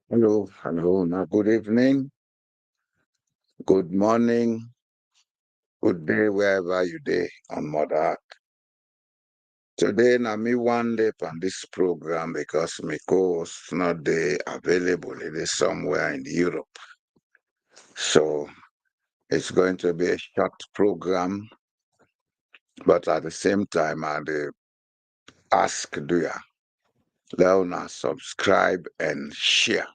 Hello. Now, good evening, good morning, good day, wherever you day on Mother Earth. Today, na me one day on this program because my co-host not dey available. It is somewhere in Europe. So it's going to be a short program, but at the same time, I dey ask do ya Leona subscribe and share.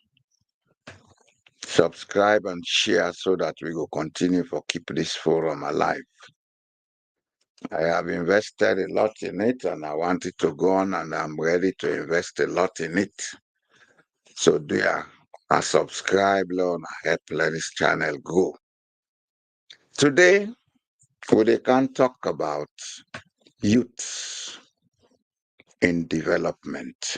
Subscribe and share so that we will continue for keep this forum alive. I have invested a lot in it and I want it to go on and I'm ready to invest a lot in it. So there, I subscribe, Learn, help let this channel grow. Today, we can talk about youth in development.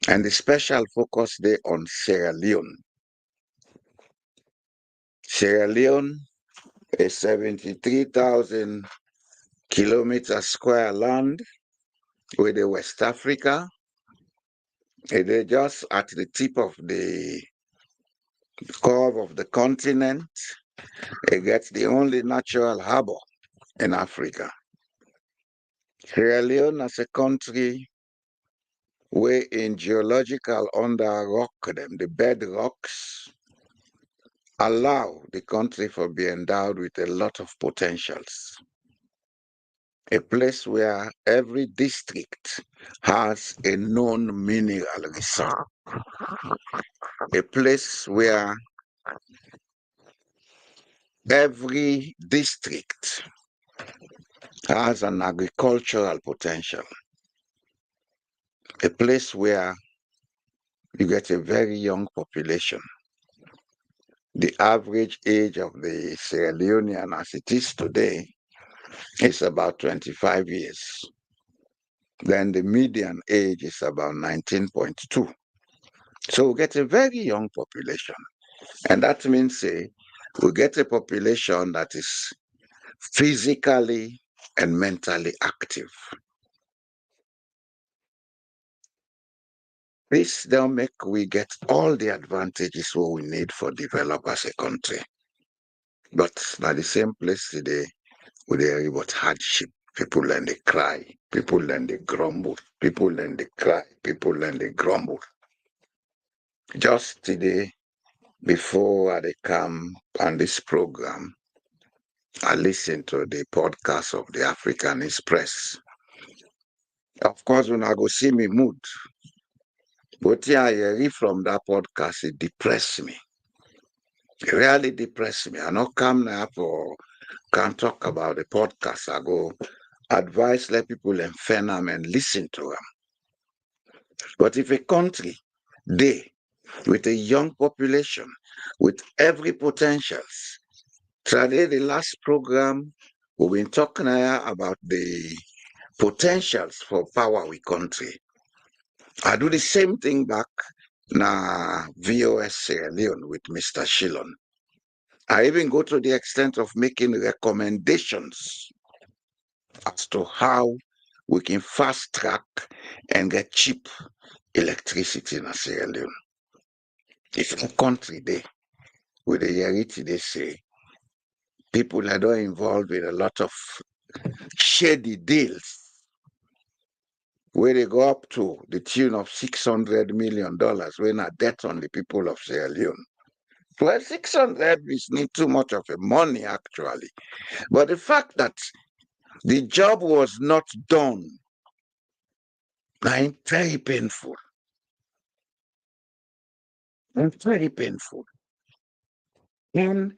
And the special focus day on Sierra Leone. Sierra Leone is 73,000 kilometers square land with the West Africa. It is just at the tip of the curve of the continent. It gets the only natural harbor in Africa. Sierra Leone as a country where in geological under rock them, the bedrocks allow the country for be endowed with a lot of potentials. A place where every district has a known mineral reserve. A place where every district has an agricultural potential. A place where you get a very young population. The average age of the Sierra Leonean as it is today is about 25 years. Then the median age is about 19.2. So we get a very young population. And that means we get a population that is physically and mentally active. This don't make we get all the advantages what we need for develop as a country. But at the same place today, we dey about hardship. People learn they cry. People learn they grumble. People learn they cry. People learn they grumble. Just today, before I come on this program, I listened to the podcast of the African Express. Of course, when I go see me mood, but yeah, I hear from that podcast, it depressed me. It really depressed me. I not come now for can talk about the podcast. I go advise let people learn them and listen to them. But if a country they with a young population with every potentials, today the last program we've been talking about the potentials for power with country. I do the same thing back na VOS Sierra Leone with Mr. Shillon. I even go to the extent of making recommendations as to how we can fast track and get cheap electricity in Sierra Leone. If a country there, with the reality they say, people are not involved with a lot of shady deals where they go up to the tune of $600 million when a debt on the people of Sierra Leone. Well, 600 is not too much of a money actually. But the fact that the job was not done, I'm very painful. And very painful. And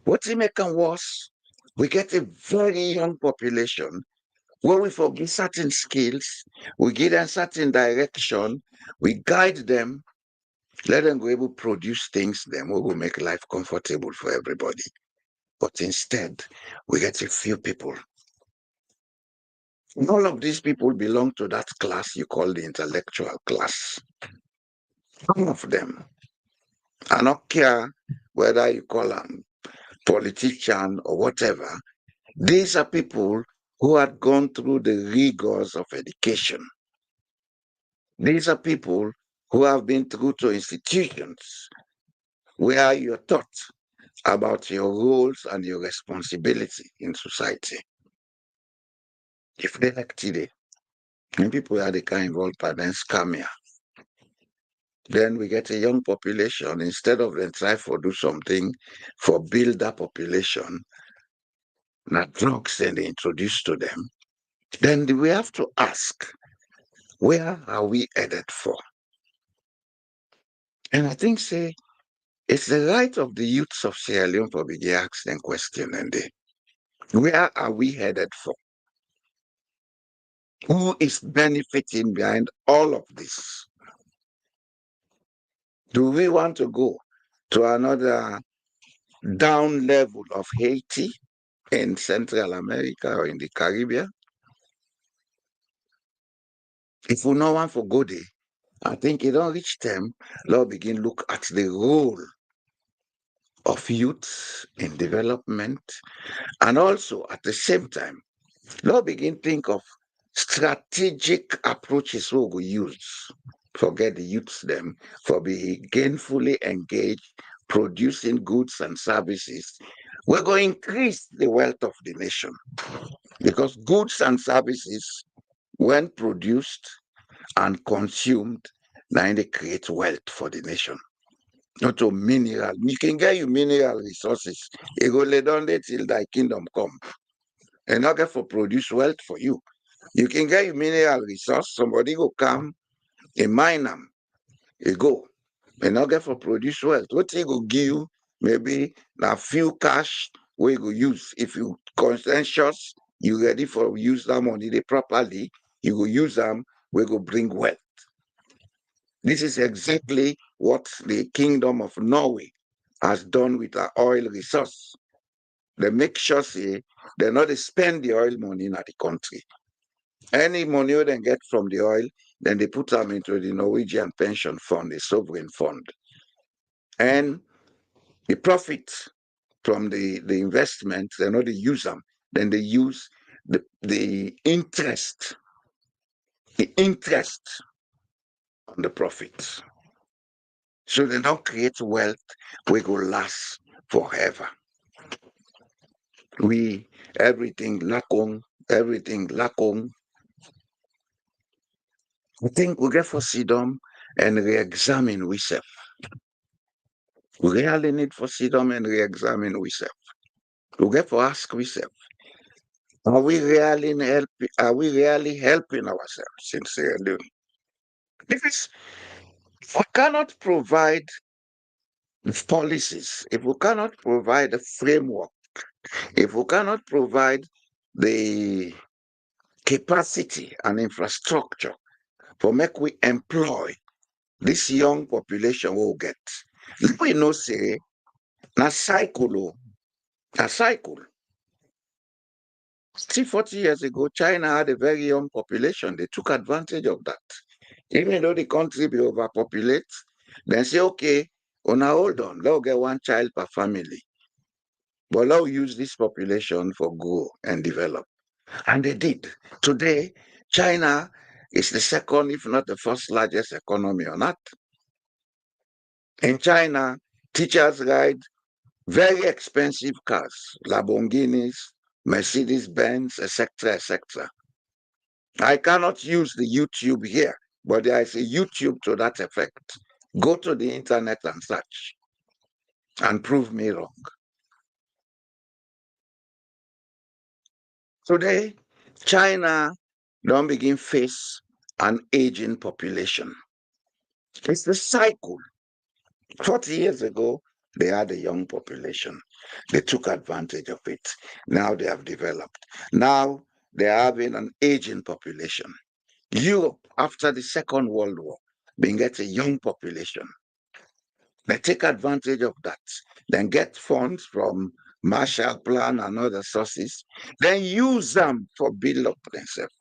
what's making worse, we get a very young population where we forget certain skills, we give them certain direction, we guide them, let them go able to produce things, then we will make life comfortable for everybody. But instead, we get a few people. And all of these people belong to that class you call the intellectual class. Some of them. I don't care whether you call them politician or whatever. These are people who had gone through the rigors of education. These are people who have been through to institutions where you're taught about your roles and your responsibility in society. If they like today, and people are the kind involved by then scam here, then we get a young population. Instead of them try to do something for build that population, not drugs then they introduce to them, then we have to ask, where are we headed for? And I think say it's the right of the youths of Sierra Leone for begin ask them question and they, where are we headed for? Who is benefiting behind all of this? Do we want to go to another down level of Haiti in Central America or in the Caribbean? If we no want for go there, I think it don't reach them. Lord begin look at the role of youth in development, and also at the same time, Lord begin think of strategic approaches we will use. Forget the youths them for be gainfully engaged, producing goods and services. We're going to increase the wealth of the nation because goods and services, when produced and consumed, now they create wealth for the nation. Not to mineral. You can get you mineral resources. You go lay down there till thy kingdom come. And not get for produce wealth for you. You can get you mineral resource. Somebody go come, a mine them, you go. And not get for produce wealth. What they go give you, maybe a few cash where you go use. If you conscientious, you ready for use that money they properly, you go use them, we go bring wealth. This is exactly what the Kingdom of Norway has done with our oil resource. They make sure say they not dey spend the oil money in the country. Any money they get from the oil, then they put them into the Norwegian pension fund, the sovereign fund. And the profit from the investment, they not they use them. Then they use the interest on the profit. So they don't create wealth we go last forever. We everything lakon. I think we get for sit down and re-examine ourselves. We really need for sit down and re-examine ourselves. We get for ask ourselves, are we really helping ourselves sincerely? Because if we cannot provide policies, if we cannot provide a framework, if we cannot provide the capacity and infrastructure for make we employ this young population will get. We know say na cycle o, na cycle. See, 40 years ago, China had a very young population. They took advantage of that. Even though the country be overpopulate, then say, okay, now hold on, let's get one child per family. But let's use this population for grow and develop. And they did. Today, China is the second, if not the first largest economy on earth. In China, teachers ride very expensive cars, Lamborghinis, Mercedes Benz, etc., etc. I cannot use the YouTube here, but there is a YouTube to that effect. Go to the internet and search and prove me wrong. Today, China don't begin face an aging population. It's the cycle. 40 years ago, they had a young population. They took advantage of it. Now they have developed. Now they are having an aging population. Europe, after the Second World War, being get a young population. They take advantage of that, then get funds from Marshall Plan and other sources, then use them for build up themselves.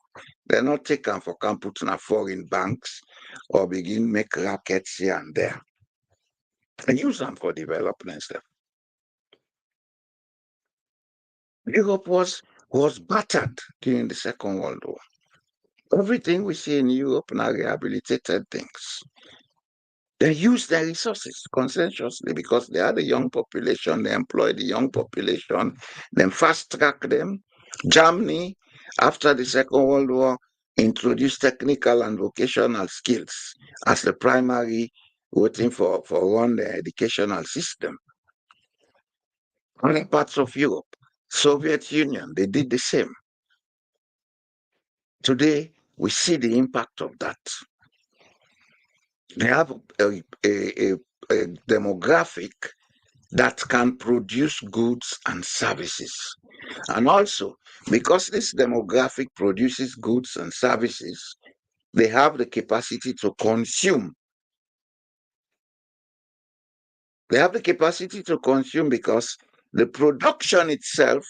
They're not taken for can put in a foreign banks or begin make rackets here and there. And use them for development stuff. Europe was battered during the Second World War. Everything we see in Europe now rehabilitated things. They use their resources conscientiously because they are the young population, they employ the young population, then fast track them. Germany, after the Second World War, introduced technical and vocational skills as the primary waiting for one educational system. Other parts of Europe, Soviet Union, they did the same. Today, we see the impact of that. They have a demographic that can produce goods and services. And also, because this demographic produces goods and services, they have the capacity to consume. They have the capacity to consume because the production itself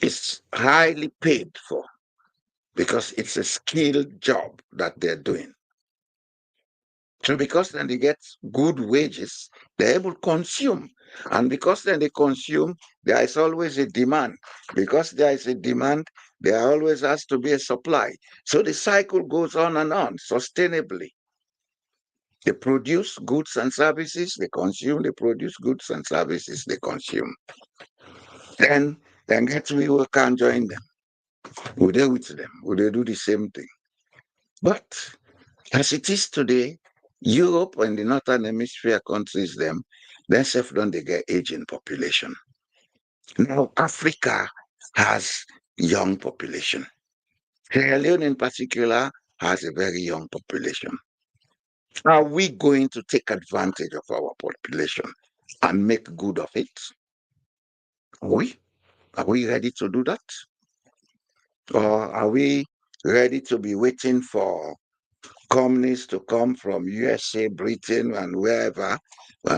is highly paid for because it's a skilled job that they're doing. So because then they get good wages, they're able to consume. And because then they consume, there is always a demand. Because there is a demand, there always has to be a supply. So the cycle goes on sustainably. They produce goods and services, they consume, they produce goods and services, they consume. Then get we will can join them. We're there with them. Will they do the same thing? But as it is today, Europe and the Northern Hemisphere countries, then self don't they get aging population. Now Africa has young population. Sierra Leone in particular has a very young population. Are we going to take advantage of our population and make good of it? Are we? Are we ready to do that? Or are we ready to be waiting for companies to come from USA, Britain, and wherever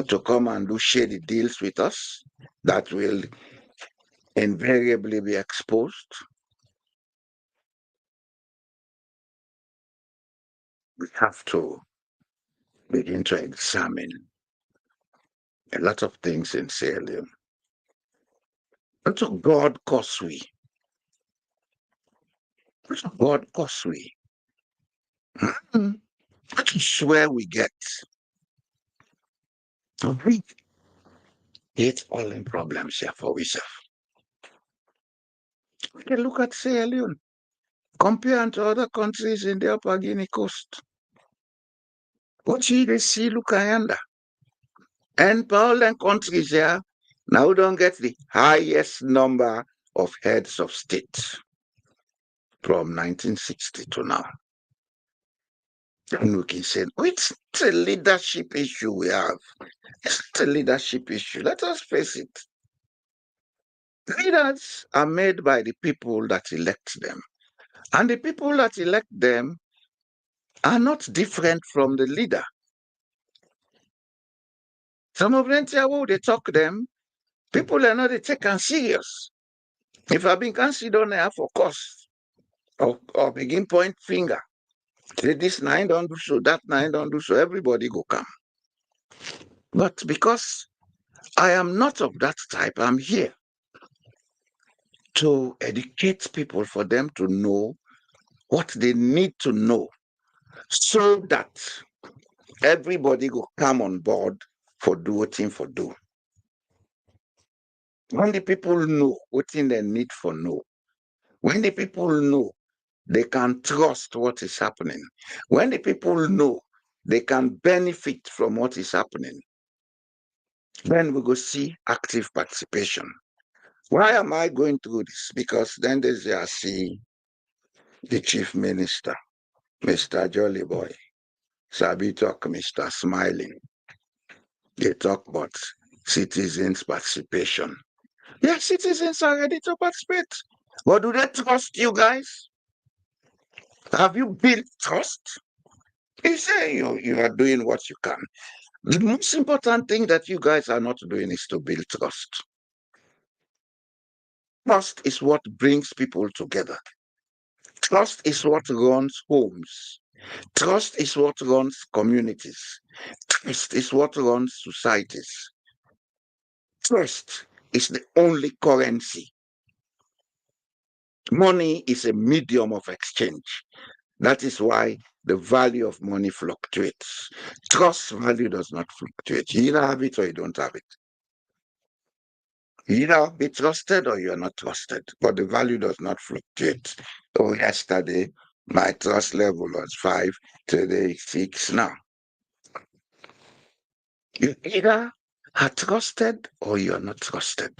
to come and do shady deals with us that will invariably be exposed? We have to begin to examine a lot of things in Sierra Leone. Unto God cause we. Unto God cause we. That is where we get. We get all in problems here for ourselves. We can look at Sierra Leone, compare to other countries in the Upper Guinea coast. What you they see look yonder. And all countries here now don't get the highest number of heads of state from 1960 to now. And we can say, oh, it's a leadership issue we have. It's not a leadership issue. Let us face it. Leaders are made by the people that elect them. And the people that elect them are not different from the leader. Some of them tell who they talk them, people are not taken serious. If I've been considered there for course, or begin point finger, say this nine don't do so, that nine don't do so, everybody go come. But because I am not of that type, I'm here to educate people for them to know what they need to know so that everybody will come on board for doing for do. When the people know what they need for know, when the people know they can trust what is happening, when the people know they can benefit from what is happening, then we go see active participation. Why am I going through this? Because then there's I see the chief minister, Mr. Jolly Boy, Sabi talk, Mr. Smiling. They talk about citizens' participation. Yes, citizens are ready to participate. But do they trust you guys? Have you built trust? You say you are doing what you can. The most important thing that you guys are not doing is to build trust. Trust is what brings people together. Trust is what runs homes. Trust is what runs communities. Trust is what runs societies. Trust is the only currency. Money is a medium of exchange. That is why the value of money fluctuates. Trust value does not fluctuate. You either have it or you don't have it. You either be trusted or you are not trusted, but the value does not fluctuate. Oh, yesterday, my trust level was 5, today it's 6 now. You either are trusted or you are not trusted.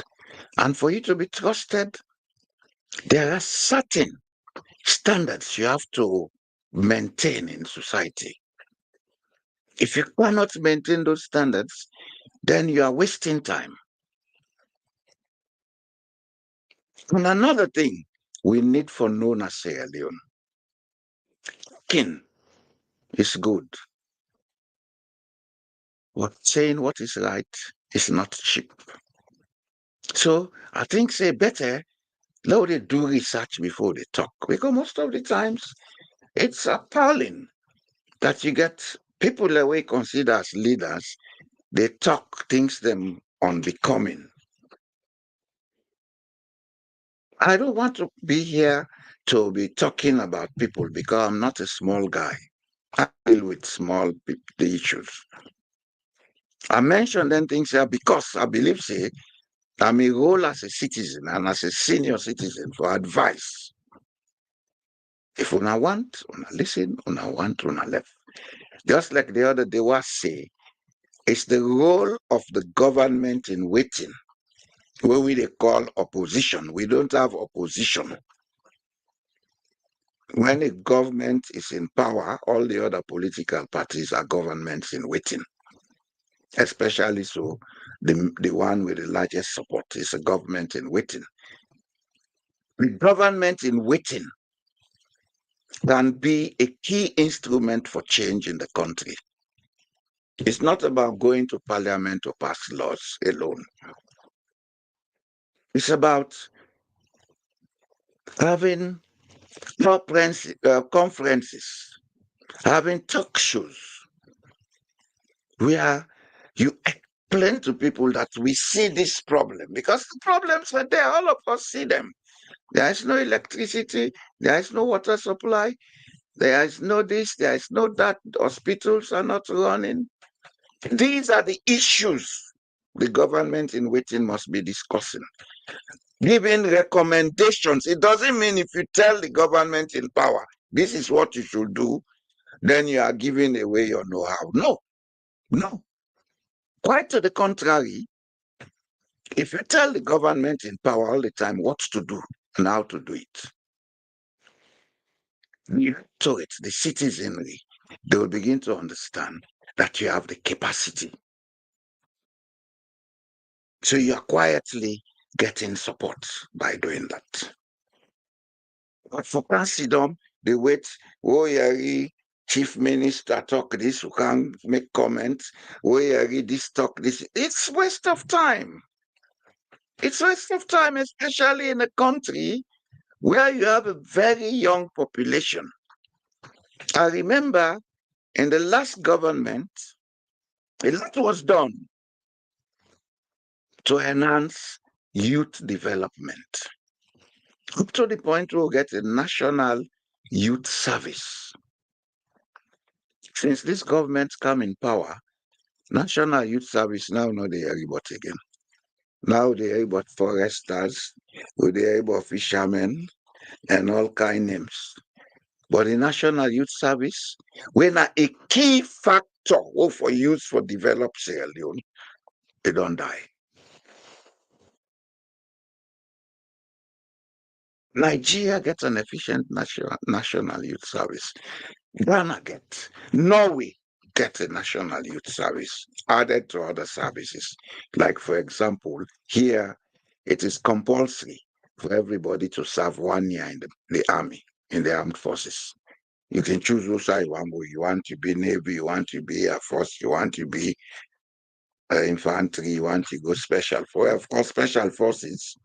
And for you to be trusted, there are certain standards you have to maintain in society. If you cannot maintain those standards, then you are wasting time. And another thing we need for known as Sierra Leone, kin is good, but saying what is right is not cheap. So I think say better let they do research before they talk. Because most of the times it's appalling that you get people that we consider as leaders, they talk things them unbecoming. I don't want to be here to be talking about people because I'm not a small guy. I deal with small the issues. I mention them things here because I believe say I'm a role as a citizen and as a senior citizen for advice. If una want, una listen, una want, una left. Just like the other day was say, it's the role of the government in waiting, what we they call opposition. We don't have opposition. When a government is in power, all the other political parties are governments in waiting. Especially so, the one with the largest support is a government in waiting. The government in waiting can be a key instrument for change in the country. It's not about going to parliament to pass laws alone. It's about having conferences, having talk shows where you explain to people that we see this problem because the problems are there, all of us see them. There is no electricity, there is no water supply, there is no this, there is no that, hospitals are not running. These are the issues the government in waiting must be discussing. Giving recommendations. It doesn't mean if you tell the government in power, this is what you should do, then you are giving away your know-how. No, no. Quite to the contrary, if you tell the government in power all the time what to do and how to do it, the electorate, the citizenry, they will begin to understand that you have the capacity. So you are quietly getting support by doing that. But for President, they wait, oh, yeah, chief minister talk this, who can make comments, oh, yeah, this talk this. It's waste of time. It's waste of time, especially in a country where you have a very young population. I remember in the last government, a lot was done to enhance youth development up to the point where we get a national youth service. Since this government come in power, National Youth Service now no dey hear about again. Now they hear about foresters, we dey hear about fishermen and all kind names. But the National Youth Service, wey na a key factor for youth for develop Sierra Leone, they don't die. Nigeria gets an efficient national youth service. Ghana get. Norway get a national youth service added to other services. Like, for example, here it is compulsory for everybody to serve 1 year in the army, in the armed forces. You can choose which side you want to go. You want to be Navy, you want to be Air Force, you want to be infantry, you want to go special force. Of course, special forces.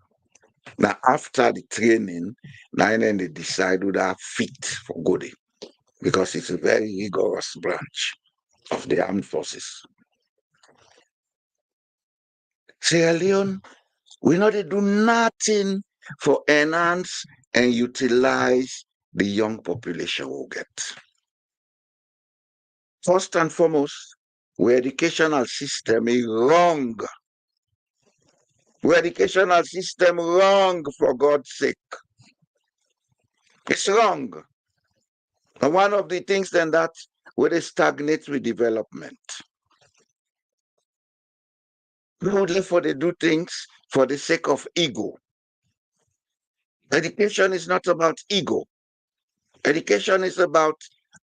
Now, after the training, now then they decide who they are fit for good because it's a very rigorous branch of the armed forces. Sierra Leone, we know they do nothing for enhance and utilize the young population will get. First and foremost, our educational system is wrong. Our educational system wrong, for God's sake. It's wrong. And one of the things then that would stagnate with development. Therefore, they do things for the sake of ego. Education is not about ego. Education is about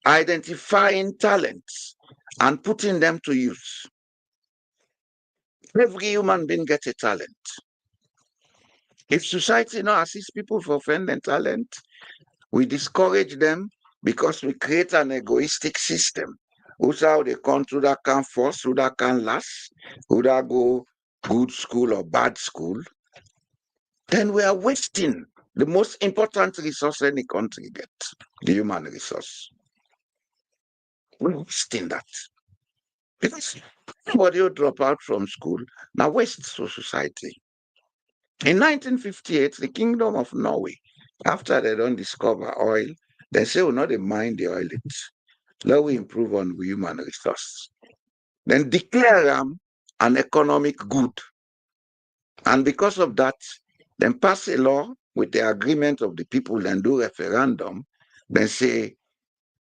identifying talents and putting them to use. Every human being gets a talent. If society now assists people for finding talent, we discourage them because we create an egoistic system. Who's how they come to that can force, who that can last, who that go good school or bad school, then we are wasting the most important resource any country gets, the human resource. We're wasting that. Because somebody will drop out from school, now waste for society. In 1958, the Kingdom of Norway, after they don't discover oil, they say, well, not they mine the oil. Let we improve on human resource. Then declare them an economic good. And because of that, then pass a law with the agreement of the people and do referendum, then say,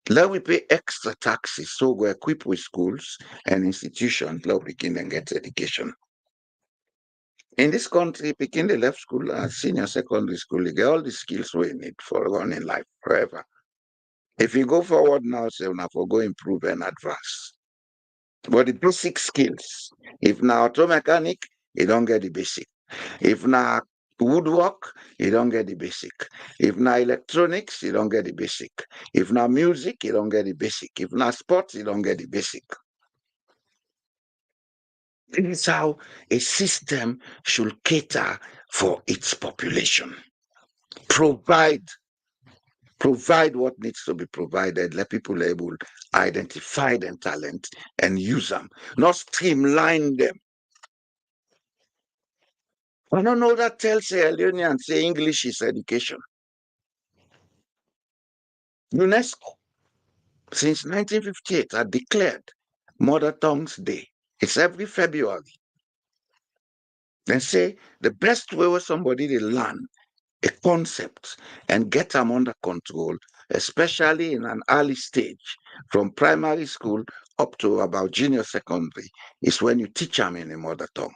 let we pay extra taxes so we're equipped with schools and institutions, let we can get education. In this country, picking the left school and senior secondary school, you get all the skills we need for running life forever. If you go forward now, say, now for go improve and advance. But the basic skills, if now auto mechanic, you don't get the basic. If now woodwork, you don't get the basic. If now electronics, you don't get the basic. If now music, you don't get the basic. If now sports, you don't get the basic. This is how a system should cater for its population. Provide what needs to be provided. Let people able to identify their talent and use them, not streamline them. I don't know that tells a Leone and say English is education. UNESCO, since 1958, had declared Mother Tongue's Day. It's every February. They say the best way where somebody they learn a concept and get them under control, especially in an early stage, from primary school up to about junior secondary, is when you teach them in a mother tongue.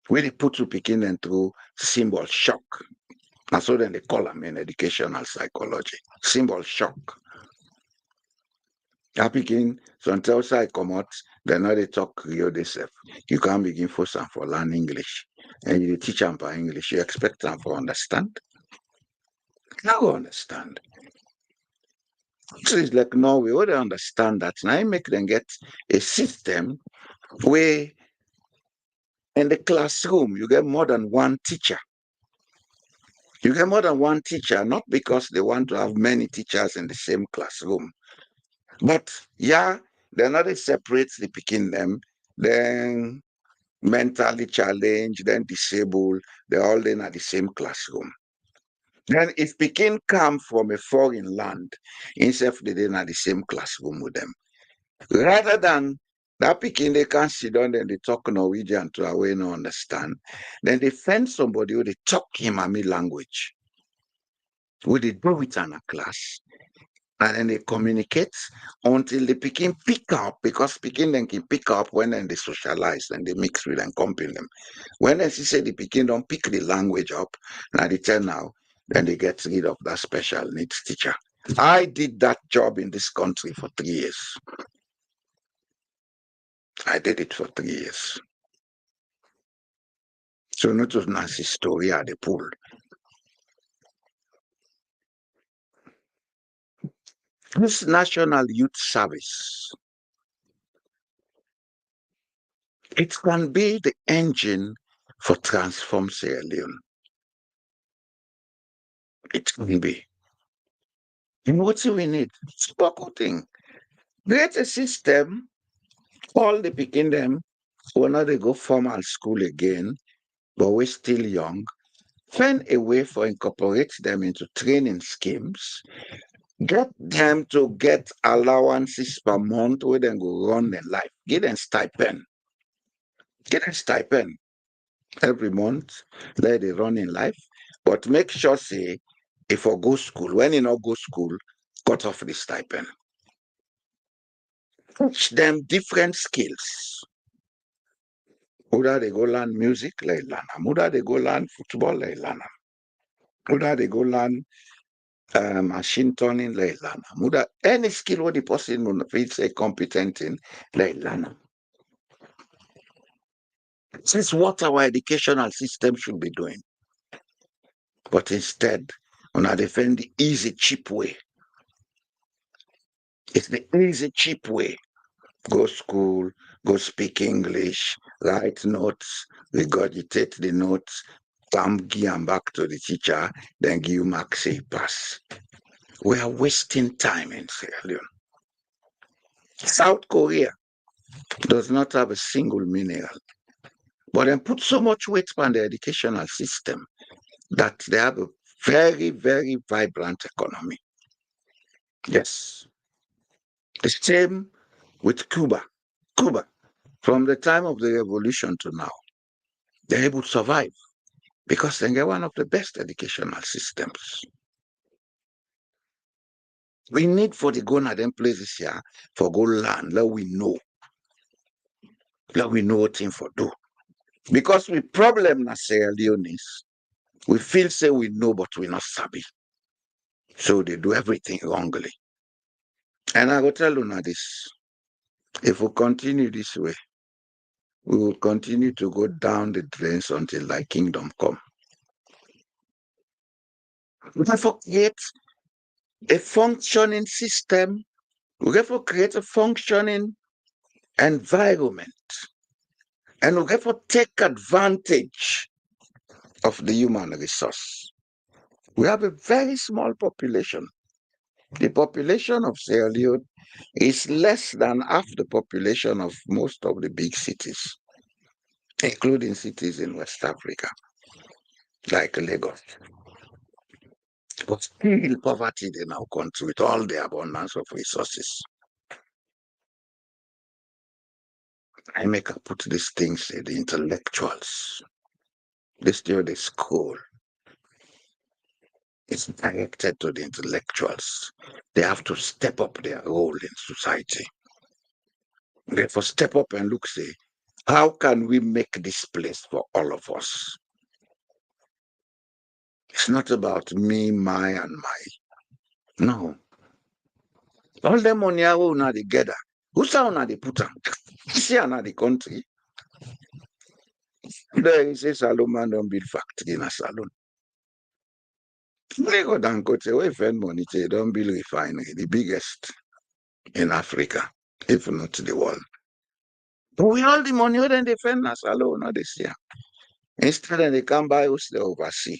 When they put to begin and through symbol shock. And so then they call them in educational psychology. Symbol shock. I begin, so until I come out, they know they talk Rio themselves. You can't begin force them for learn English. And you teach them for English, you expect them to understand. Now understand. So it's like Norway, we they understand that. Now I make them get a system where in the classroom you get more than one teacher. You get more than one teacher, not because they want to have many teachers in the same classroom. But yeah, they're not separate the picking them, then mentally challenged, then disabled, they're all in at the same classroom. Then if Pekin come from a foreign land, instead of they in at the same classroom with them. Rather than that Pekin they can sit down and they talk Norwegian to away no understand, then they find somebody who they talk him and me language. Who they do it in a class. And then they communicate until they begin pick up because Pekin then can pick up when then they socialize and they mix with and company them. When they see say the Pekin don't pick the language up, now they tell now, then they get rid of that special needs teacher. I did that job in this country for 3 years. I did it for 3 years. So not just Nancy story at the pool. This National Youth Service, it can be the engine for transform Sierra Leone. It can be. And what do we need? Sparkle thing. Create a system, all the picking them, when they go formal school again, but we're still young, Find a way for incorporate them into training schemes. Get them to get allowances per month where they go run their life. Give them stipend. Get a stipend every month. Let they run in life. But make sure, say, if I go school, when you not go school, cut off the stipend. Teach them different skills. Whether they go learn music, like learn. Whether they go learn football, like learn. Whether they go learn machine turning, like learn. Whether any skill what the person will feel say competent in, like learn. This is what our educational system should be doing. But instead, when I defend the easy, cheap way. It's the easy, cheap way. Go school, go speak English, write notes, regurgitate the notes, come give them back to the teacher, then give you marks, say pass. We are wasting time in Sierra Leone. South Korea does not have a single mineral, but they put so much weight on the educational system that they have a very, very vibrant economy. Yes. The same with Cuba. Cuba, from the time of the revolution to now, they're able to survive because they get one of the best educational systems. We need for the go na them places here for go learn, let we know what thing for do. Because we problem na Sierra Leone's, we feel say we know, but we not sabi. So they do everything wrongly. And I will tell you now this: if we continue this way, we will continue to go down the drains until thy kingdom come. We have to create a functioning system. We have to create a functioning environment. And we have to take advantage of the human resource. We have a very small population. The population of Sierra Leone is less than half the population of most of the big cities, including cities in West Africa, like Lagos. But still poverty in our country with all the abundance of resources. I make her put these things in the intellectuals. This year the school is directed to the intellectuals. They have to step up their role in society. They have to step up and look, say, how can we make this place for all of us? It's not about me, my, and my. No. All the money are una together. Who's una they put on? See another country. There is a Salomon don't build factory in a salon. They go down go to we find money, they don't build refinery, the biggest in Africa, if not the world. But we all the money then they find us alone, not this year. Instead they come buy us the oversee.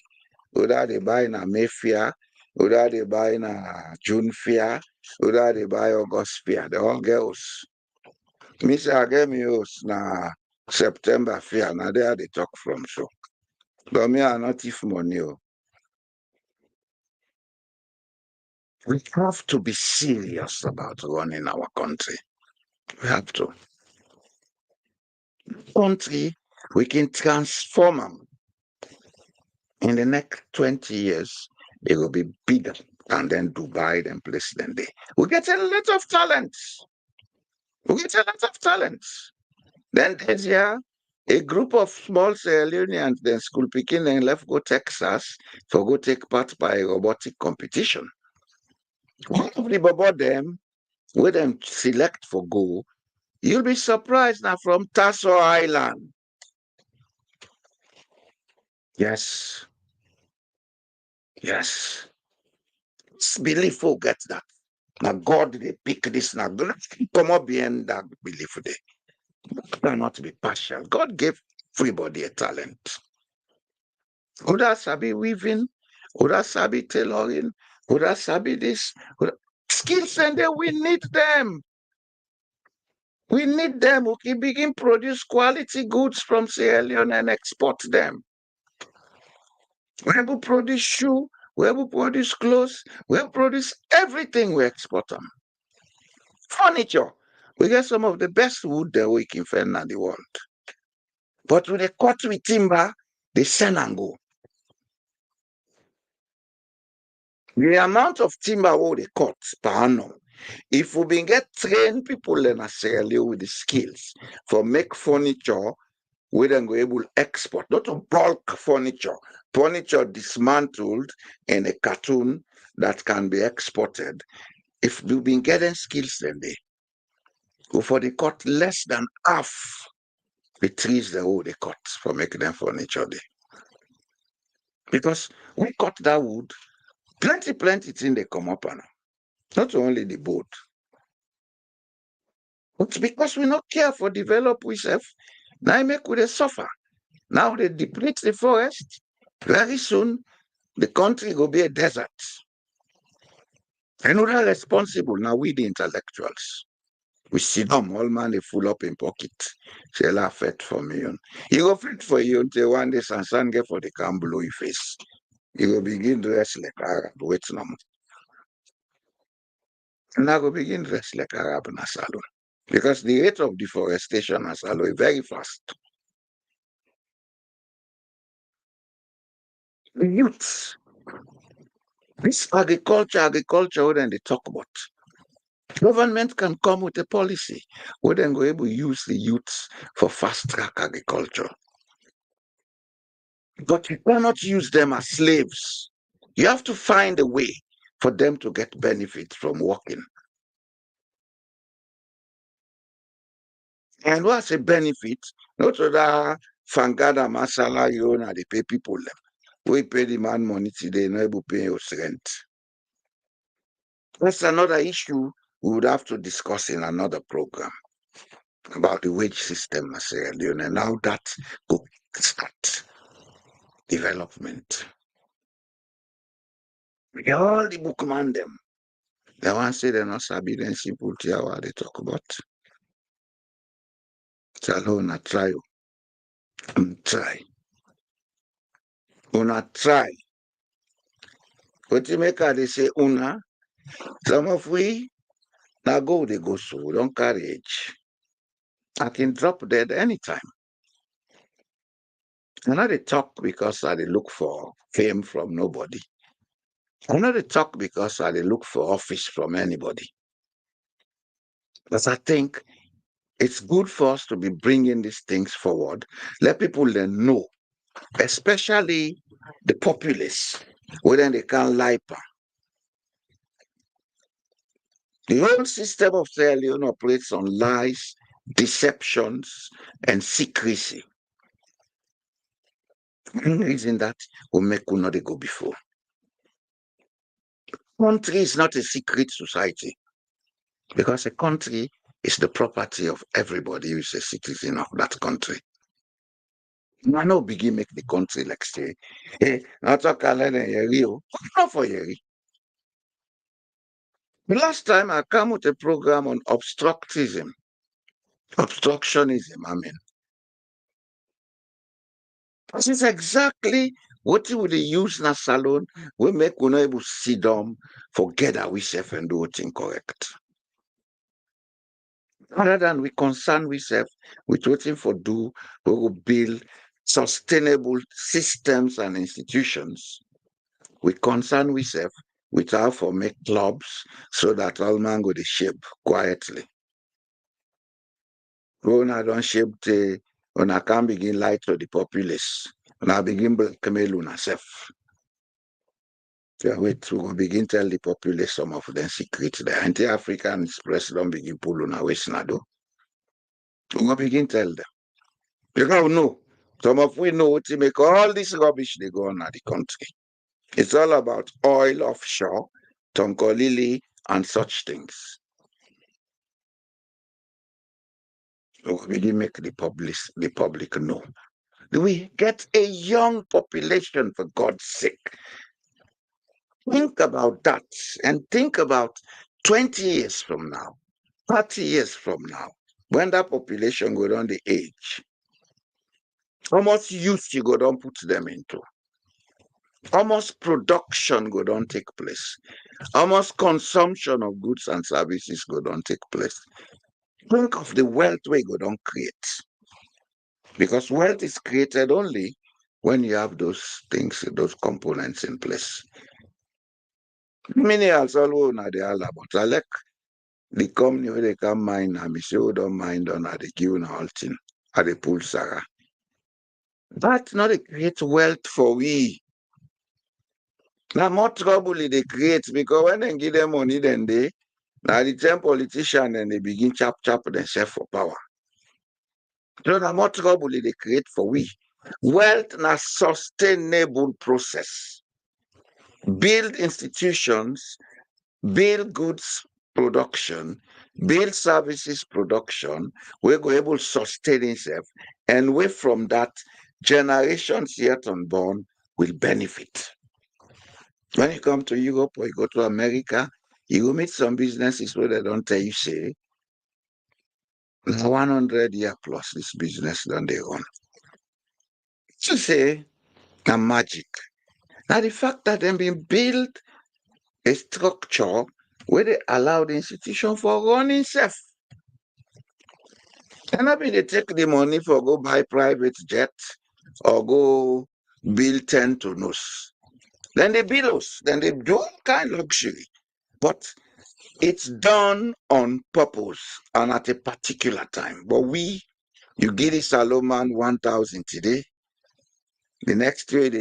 Whether they buy in a Mayfair, whether they buy in a June fair, whether they buy August fair, they all girls. Me say I get me us na September fair, now there they talk from so. But me are not if money. We have to be serious about running our country. We have to. Country, we can transform them. In the next 20 years, it will be bigger than then Dubai, then place than they. We get a lot of talents. We get a lot of talents. Then there's here a group of small Sierra Leoneans, then school picking and left go Texas for go take part by a robotic competition. One of the Bobo them, where them select for go, you'll be surprised now from Tasso Island. Yes, yes. Believe forget that. Now God they pick this now. Come up behind that belief they cannot be partial. God gave everybody a talent. Oda sabi weaving, Oda sabi tailoring, Oda sabi this. Skills and then we need them. We need them. We can begin produce quality goods from Sierra Leone and export them. Where we produce shoe, where we produce clothes, where we produce everything, we export them. Furniture. We get some of the best wood that we can find in the world. But when they cut with timber, they sell and go. The amount of timber we they cut per annum, if we been get trained people in Australia with the skills for make furniture, we then go able export, not a bulk furniture dismantled in a cartoon that can be exported. If we've been getting skills, then they go for the cut less than half the trees they cut for making them furniture there. Because we cut that wood, plenty thing they come up on. Not only the boat. But because we not care for develop ourselves, now I make we dey suffer. Now they deplete the forest. Very soon, the country will be a desert. And we're responsible now, we the intellectuals. We sit down, all man, they full up in pocket. Say, la fit for me. You go fit for you until one day Sansan get for the can blow your face. You go begin dress like Arab, wait no more. And I go begin dress like Arab in a salon. Because the rate of deforestation in Salon is very fast. The youths, this agriculture, what then they talk about. Government can come with a policy where then go able to use the youths for fast track agriculture. But you cannot use them as slaves. You have to find a way for them to get benefit from working. And what's a benefit? Not to that fangada masala you know, they pay people them. We pay the man money today, not able to pay us rent. That's another issue we would have to discuss in another program about the wage system as Sierra Leone and how that could start development. All the bookman them. They want to say they're not sabi then simple to what they talk about. So una try. Try. Una try. What you make her they say una. Some of we now go they go so we don't carry age. I can drop dead anytime. And not they talk because I they look for fame from nobody. I know they talk because I they look for office from anybody. But I think it's good for us to be bringing these things forward. Let people then know, especially the populace, whether they can lie. The whole system of Sierra Leone operates on lies, deceptions, and secrecy. One reason that will make you not go before. Country is not a secret society because a country is the property of everybody who is a citizen of that country. I no begin make the country like say, hey, not talk Yeri, not for Yeri. The last time I came with a program on obstructionism, I mean, this is exactly what you would use in a salon. We make we not able to sit down, forget that we self and do what's incorrect. Rather than we concern ourselves with waiting for do, we will build sustainable systems and institutions. We concern ourselves with how for make clubs so that all man go the shape quietly. When I don't shape the when I can begin lie to the populace, when I begin blackmail on myself. Yeah, wait, we will begin tell the populace some of them secrets. The anti-African express don't begin pull on our waist now. We will begin tell them. Because we know. Some of we know to make all this rubbish they go on at the country. It's all about oil offshore, tonkolili, and such things. So we begin make the public know. We get a young population for God's sake. Think about that and think about 20 years from now, 30 years from now, when that population go down the age, how much use you go down put them into? Almost production go don take place. Almost consumption of goods and services go don take place. Think of the wealth we go don create. Because wealth is created only when you have those things, those components in place. Minerals all una dey hala, but I like the company wey dey come mine am, say who don mine don I dey give una all thing. I dey pull Sarah. That not dey create wealth for we. Na more trouble e dey create because when dem give them money dem dey, na the time politician dem dey begin chap themselves for power. So na more trouble e dey create for we. Wealth na sustainable process. Build institutions, build goods production, build services production, we go able sustain itself, and we from that, generations yet unborn will benefit. When you come to Europe or you go to America, you will meet some businesses where they don't tell you, say, 100 year plus this business done they run. To say, a magic. Now the fact that they been built a structure where they allow the institution for running itself. And I mean they take the money for go buy private jet or go build 10 to nose. Then they build us, then they do all kind of luxury. But it's done on purpose and at a particular time. But you give the Salomon 1,000 today, the next trade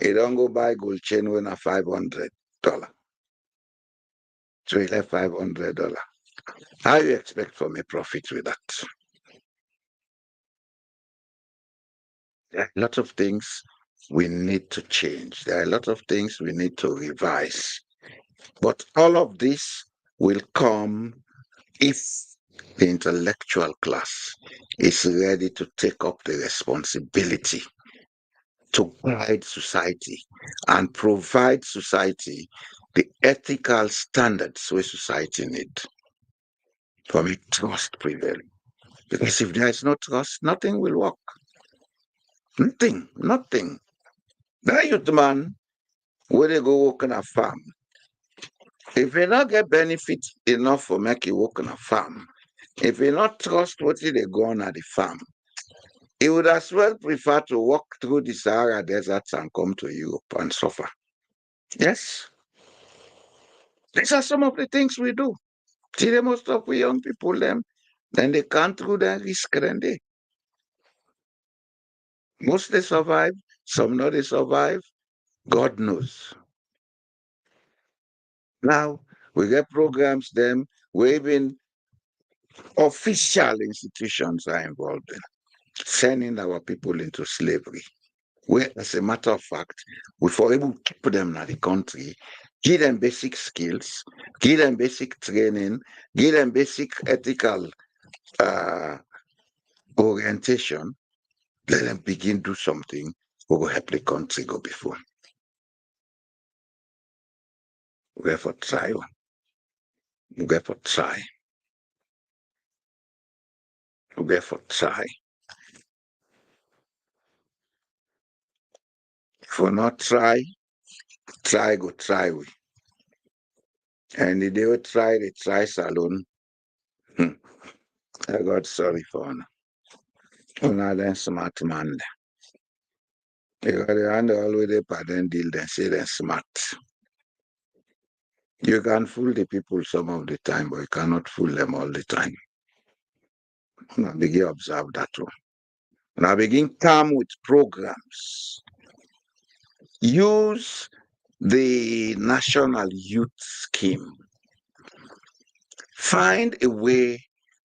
they don't go buy gold chain when a $500. So he left $500. How you expect for me profit with that? There are a lot of things we need to change. There are a lot of things we need to revise. But all of this will come if the intellectual class is ready to take up the responsibility to guide society and provide society the ethical standards where society need for me trust prevailing. Because if there is no trust, nothing will work. Nothing. That youth man, where they go work on a farm, if you not get benefit enough for make you work on a farm, if you not trust what they go on at the farm, he would as well prefer to walk through the Sahara deserts and come to Europe and suffer. Yes. These are some of the things we do. See, the most of we young people, then they can't through the risk, then they. Most they survive, some not they survive. God knows. Now, we get programs, them, where even official institutions are involved in sending our people into slavery. Where, as a matter of fact, we for able to keep them in the country, give them basic skills, give them basic training, give them basic ethical uh, orientation, let them begin do something who will help the country go before. We have to try. We have to try. We have to try. If we not try, go try we. And the day we try, they try salon. I got sorry for una. Una then smart man. Because the hand always they pardon deal, then say they're smart. You can fool the people some of the time, but you cannot fool them all the time. Now begin observe that one. Now begin come with programs. Use the National Youth Scheme. Find a way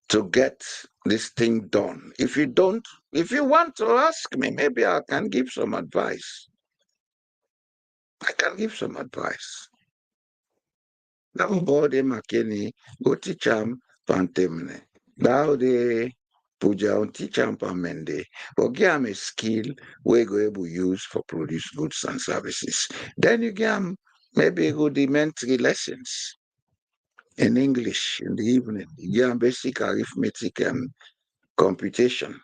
to get this thing done. If you want to ask me, maybe I can give some advice. I can give some advice. Now, body makeni, go teach them pantemne. Now they puja on teach them pamende. But give them a skill we go able use for produce goods and services. Then you give them maybe rudimentary lessons in English in the evening. You give them basic arithmetic and computation.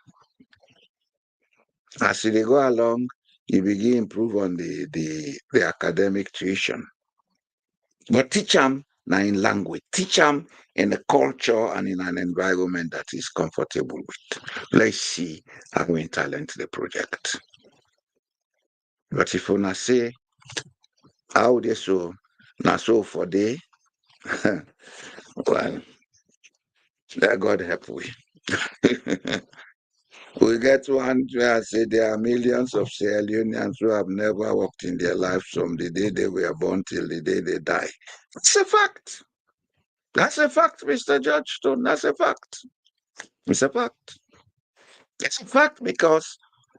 As they go along, you begin improve on the academic tuition. But teach them now in language, teach them in a culture and in an environment that is comfortable with. Let's see how we talent the project. But if una say how they so now so for day, well, let God help we. We get one where I say there are millions of Sierra Leoneans who have never worked in their lives from the day they were born till the day they die. It's a fact. That's a fact, Mr. Judge Stone. That's a fact. It's a fact. It's a fact because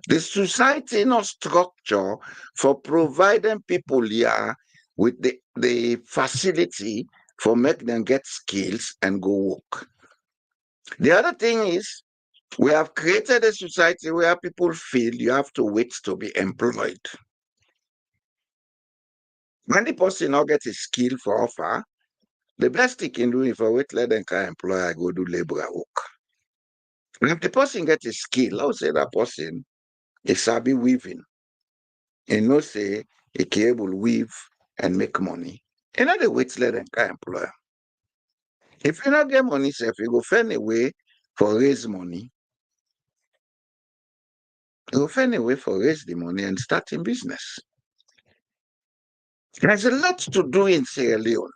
the society no structure for providing people here with the facility for make them get skills and go work. The other thing is we have created a society where people feel you have to wait to be employed. When the person not get a skill for offer, the best he can do if I wait let them can employ, I go do labor work. And if the person get a skill, I would say that person is sabi weaving. You know, say he can able weave and make money. You know the wait let them can employ. If you not get money, if you go find a way for raise money, you go find a way for raise the money and start in business. There's a lot to do in Sierra Leone.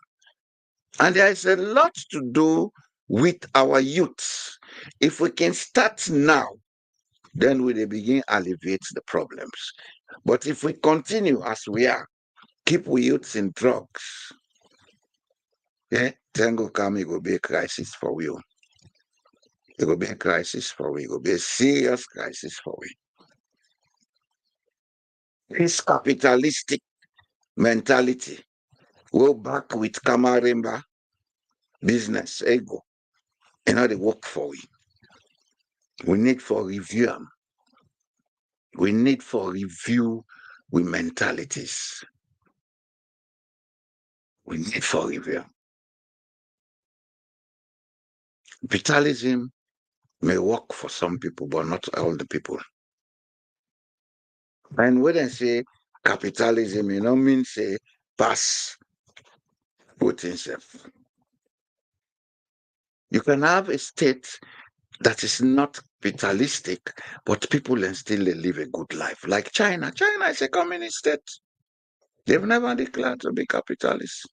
And there is a lot to do with our youths. If we can start now, then we will begin alleviate the problems. But if we continue as we are, keep we youths in drugs, yeah, then go come, it will be a crisis for we. It will be a crisis for we. It will be a serious crisis for we. This capitalistic mentality, go back with Kamarimba business, ego, and how they work for we. We need for review 'em. We need for review with mentalities. We need for review. Capitalism may work for some people, but not all the people. And when I say capitalism, you know, mean say pass Putin self. You can have a state that is not capitalistic, but people can still live a good life. Like China. China is a communist state. They've never declared to be capitalist.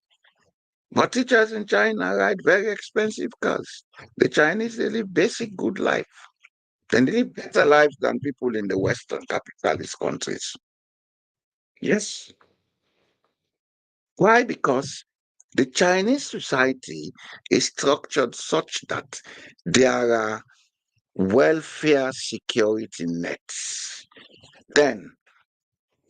But teachers in China ride very expensive cars. The Chinese, they live basic good life. And they live better lives than people in the Western capitalist countries. Yes. Why? Because the Chinese society is structured such that there are welfare security nets. Then,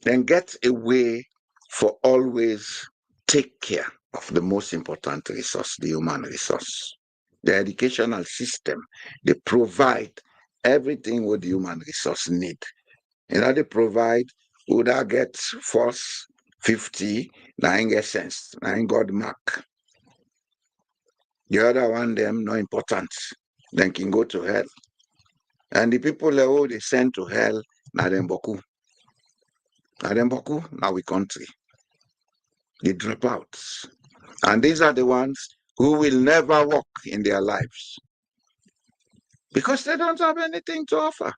then get a way for always take care of the most important resource, the human resource. The educational system, they provide everything what the human resource need. You know, they provide, would I get first 50, 9 get sense, 9 God mark. The other one, them, no important. Then can go to hell. And the people who they send to hell, na them boku. Na them boku, now we country. They drop out. And these are the ones who will never work in their lives because they don't have anything to offer.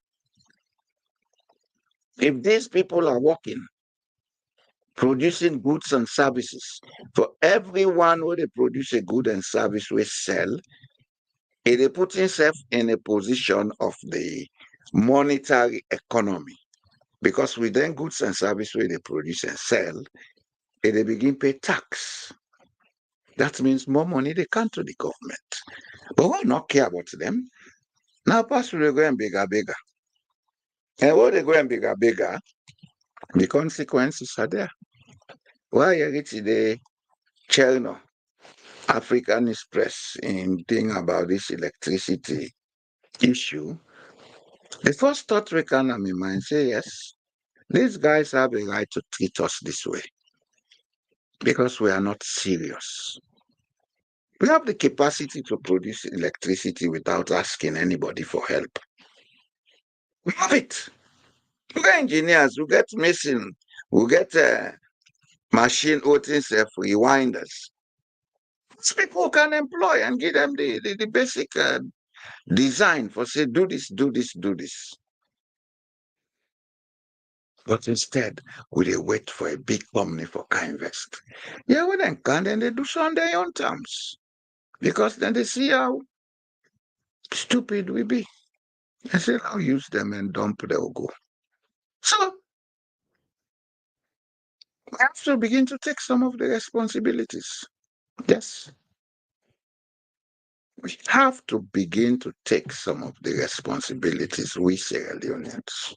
If these people are working, producing goods and services, for everyone who they produce a good and service we sell, they put himself in a position of the monetary economy. Because with them goods and service where they produce and sell, they begin pay tax. That means more money they come to the government. But we not care about them. Now pass will go and bigger. And when they go and bigger, the consequences are there. Why you reach the China African Express in thing about this electricity issue? The first thought we can have in mind say, yes, these guys have a right to treat us this way because we are not serious. We have the capacity to produce electricity without asking anybody for help. We have it. We get engineers, we get mason, we get machine holding self rewinders. These people can employ and give them the basic design for say, do this, do this, do this. But instead, we dey wait for a big company for can invest. Yeah, when they can, then they do so on their own terms. Because then they see how stupid we be. I say, I'll use them and dump they'll go. So we have to begin to take some of the responsibilities. Yes. We have to begin to take some of the responsibilities, we Sierra Leoneans.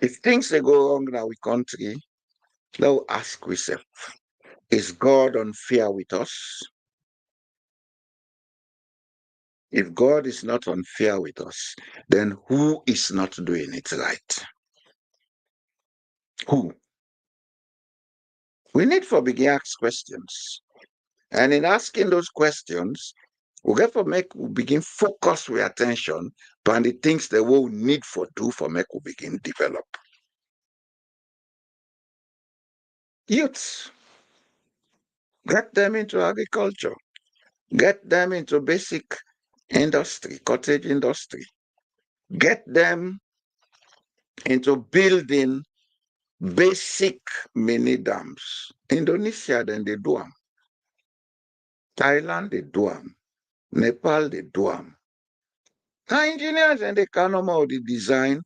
If things they go wrong in our country, let's ask ourselves, is God unfair with us? If God is not unfair with us, then who is not doing it right? Who? We need to begin ask questions. And in asking those questions, we get for make we begin focus our attention on the things that we need for do for make we begin develop. Youths, get them into agriculture, get them into basic industry, cottage industry, get them into building basic mini dams. Indonesia, then they do them. Thailand, they do them. Nepal, they do them. Engineers, and they can know how the design,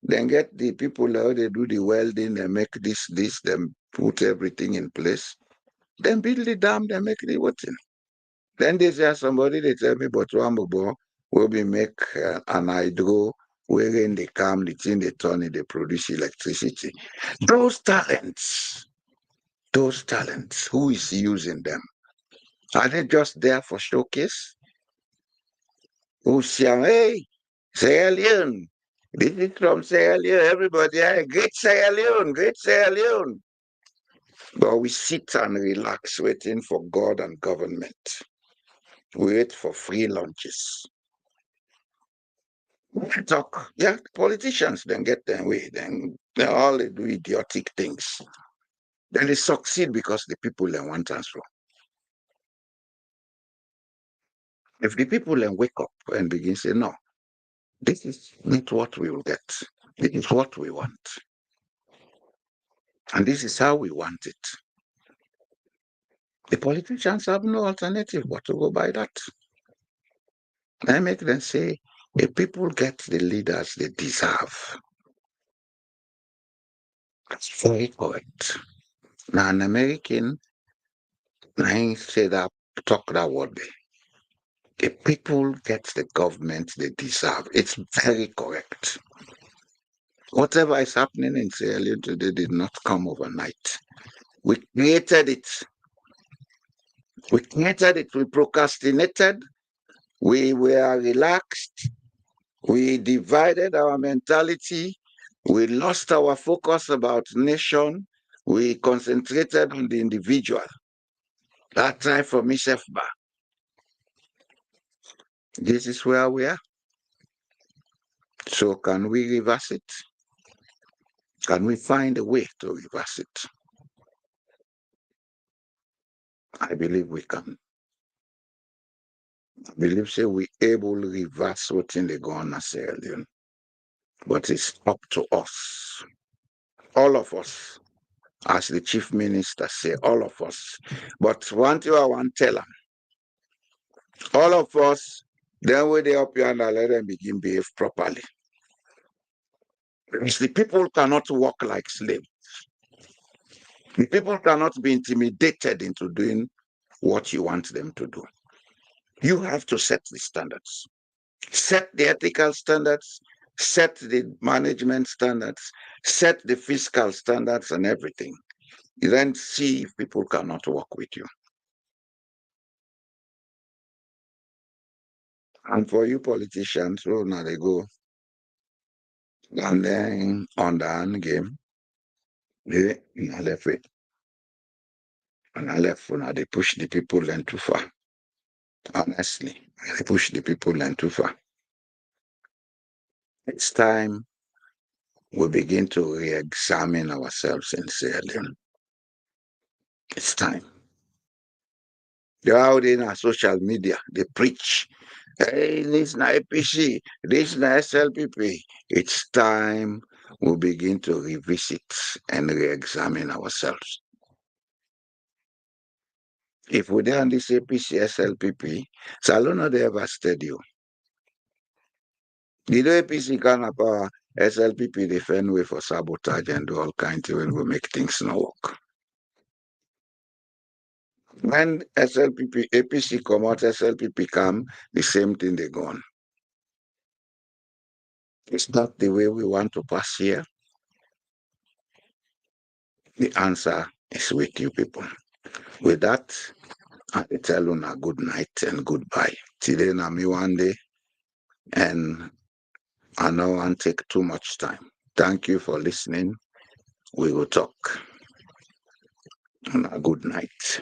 then get the people how they do the welding, they make this, then put everything in place. Then build the dam, then make the water. Then they say somebody, they tell me, but Wambobo will be make an hydro wherein they come, the thing they turn it, they produce electricity. Those talents, who is using them? Are they just there for showcase? Who's saying, hey, Sierra Leone, this is from Sierra Leone, everybody, hey, great Sierra Leone, great Sierra Leone. But we sit and relax waiting for God and government. We wait for free lunches. Talk, yeah, politicians then get their way, then they all they do idiotic things. Then they succeed because the people they want answer. If the people then wake up and begin say, no, this is not what we will get. This is what we want. And this is how we want it. The politicians have no alternative but to go by that. I make them say, if people get the leaders they deserve, that's very correct. Now, an American, I say that, talk that word there. If people get the government they deserve, it's very correct. Whatever is happening in Sierra Leone today did not come overnight. We created it. We created it. We procrastinated. We were relaxed. We divided our mentality. We lost our focus about nation. We concentrated on the individual. That time for myself back. This is where we are. So can we reverse it? Can we find a way to reverse it? I believe we can. I believe say we able to reverse what in the go on Sierra Leone. But it's up to us. All of us. As the chief minister say, all of us. But one thing I want to tell them, all of us, then when they up here and let them begin behave properly. Because the people cannot work like slaves. The people cannot be intimidated into doing what you want them to do. You have to set the standards, set the ethical standards, set the management standards, set the fiscal standards and everything. You then see if people cannot work with you. And for you politicians, well, now they go and then on the hand game, they left it. And I left when they push the people then too far. Honestly, they push the people then too far. It's time we begin to re-examine ourselves and say, then it's time. They're out in our social media, they preach. Hey, this is not APC, this is not SLPP. It's time we begin to revisit and re-examine ourselves. If we're there on this APC, SLPP, Salona they ever steady you. The APC kind of power, SLPP defend way for sabotage and do all kinds of when we make things not work. When SLPP, APC come out, SLPP come, the same thing they go on. It's not the way we want to pass here. The answer is with you people. With that, I tell you a good night and goodbye. Today na me one day, and I don't want to take too much time. Thank you for listening. We will talk. And a good night.